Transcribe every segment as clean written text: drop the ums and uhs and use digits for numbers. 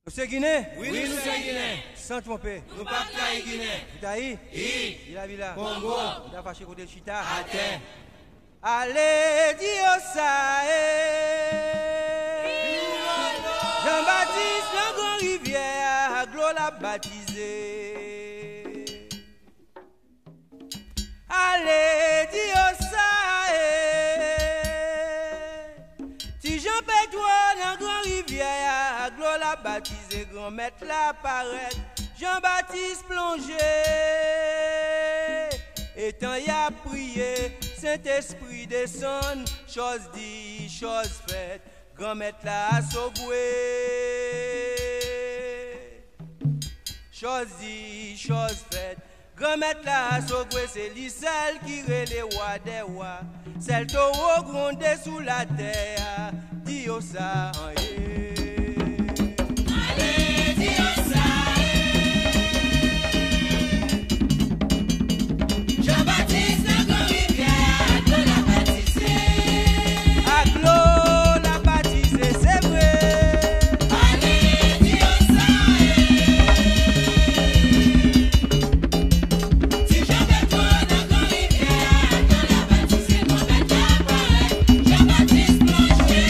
C'est Guinée? Oui, nous sommes Guinée. Sans tromper. Nous pas de Guinée. Taï? Oui. Villa. Congo. Il a fâché côté Chita. À terre. Allez, Dieu ça Jean-Baptiste, la grande rivière, Glo l'a baptisé. Allez, Dieu ça Si Jean-Pédroit, la grande rivière, Glo l'a baptisé. Grand maître la paraît, Jean-Baptiste plongé. Et tant y a prié, Saint-Esprit descend, chose dit, chose faite, grand maître la sauvoué. Chose dit, chose faite, grand maître la sauvoué, c'est lui celle qui relève les rois des rois, celle taureau grondé sous la terre, dit au ça en Allez, dis au ça. Jean-Baptiste, la grande rivière, Glo l'a baptisé. Glo l'a baptisé, c'est vrai. Allez, dis au ça. Si Jean-Pédroit, la grande rivière, Glo l'a baptisé. Grand maître la paraît, Jean-Baptiste plongé.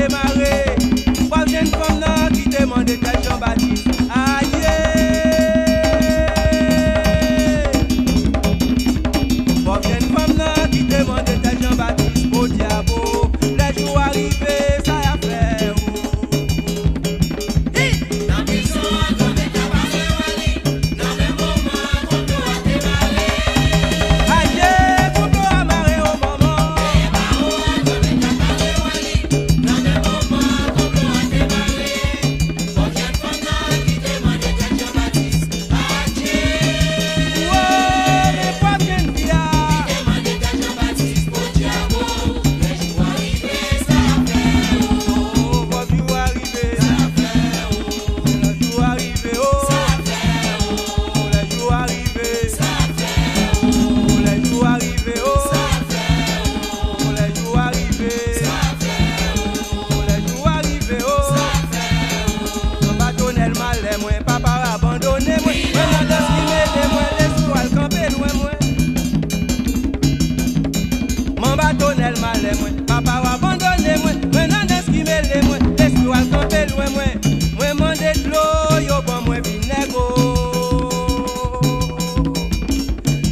démarrer. Pas une femme là qui demande tel Jean-Baptiste. Aïe. Pas une femme là qui demande tel Jean-Baptiste. Au diabo, les jours arrivés, ça y a fait. Papa va abandonner moi, maintenant d'esquimer les moi, l'esprit va camper loin moi, moi mandé de l'eau, yo bon moi vinaigre,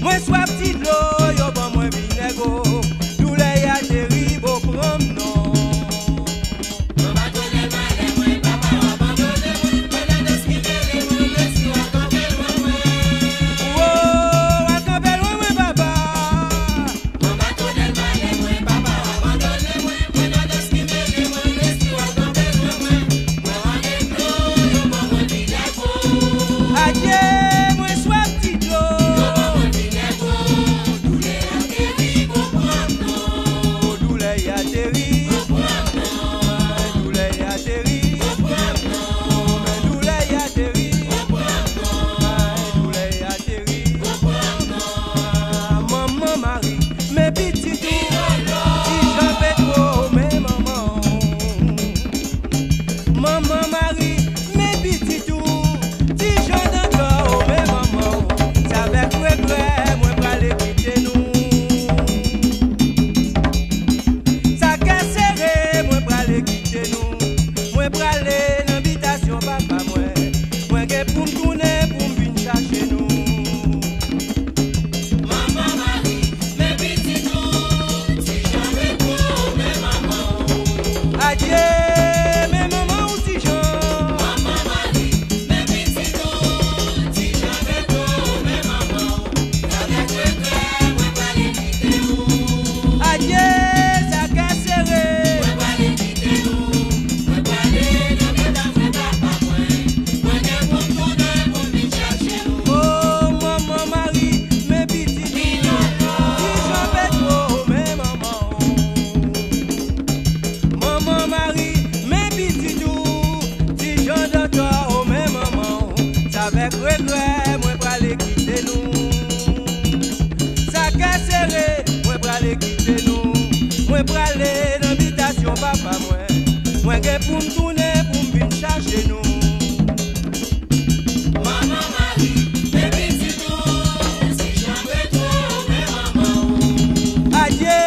moi soif petit de l'eau, yo bon moi vinaigre, tous les y a des ribos promenons. Papa donne mal moi, papa va abandonner moi, maintenant d'esquimer les moi, l'esprit va camper loin moi. Oh, va camper loin moi papa. Papa donne mal moi, papa. Avec regret, moi pralé quitter nous. Ça casse serré, moi pralé quitter nous. Moi pralé dans l'habitation papa moi. Moi que pour me tourner, pour me venir chercher nous. Maman Marie, bébé c'est tout. Si j'en veux trop, mais maman. Adieu.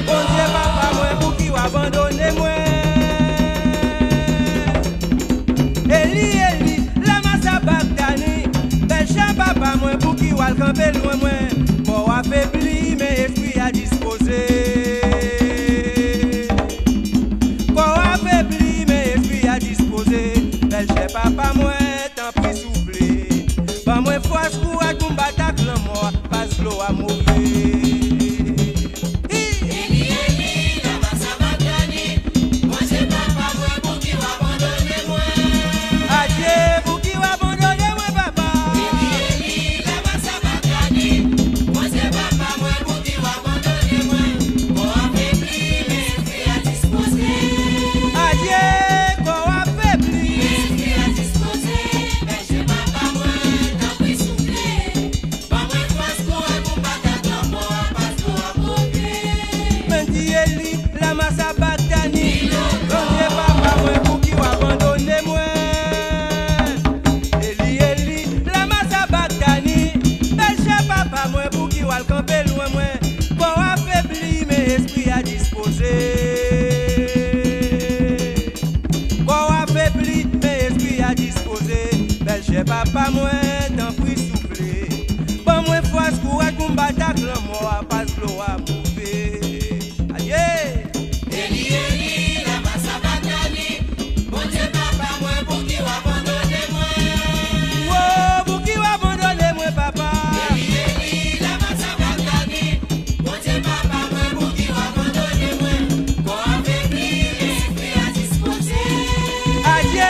Bon Dieu papa moi pour qui abandonner moi. Eli la massa Bagdani. Bel chat papa moi pour qui va camper loin moi. Pour affaibli mais esprit à disposer. Pour affaibli mais esprit à disposer. Bel chat papa moi tant pris souffler. Pas moi force pour à combattre la mort parce que l'eau a mauvais. Moi c'est papa moi papa moi t'en prie souffler. Bon moi force courage pour battre la mort pas l'eau à mauvais. Aïe. Eli la massa batani. Bon Dieu papa moi pour qui va abandonner moi. Oh pour qui va abandonner moi papa. Eli la massa batani. Bon Dieu papa moi pour qui va abandonner moi. Corps affaibli, l'esprit à disposer. Aïe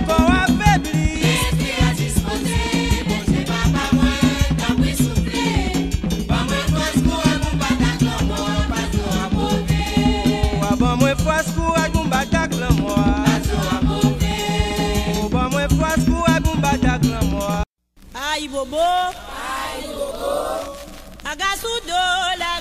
corps affaibli. L'esprit à disposer. Bon Dieu papa moi t'en prie souffler. Pas moi force courage pour battre la mort pas l'eau à mauvais. Bon moi force courage pour battre la mort. Bon moi force courage pour battre la mort. Aïe bobo, agasou do la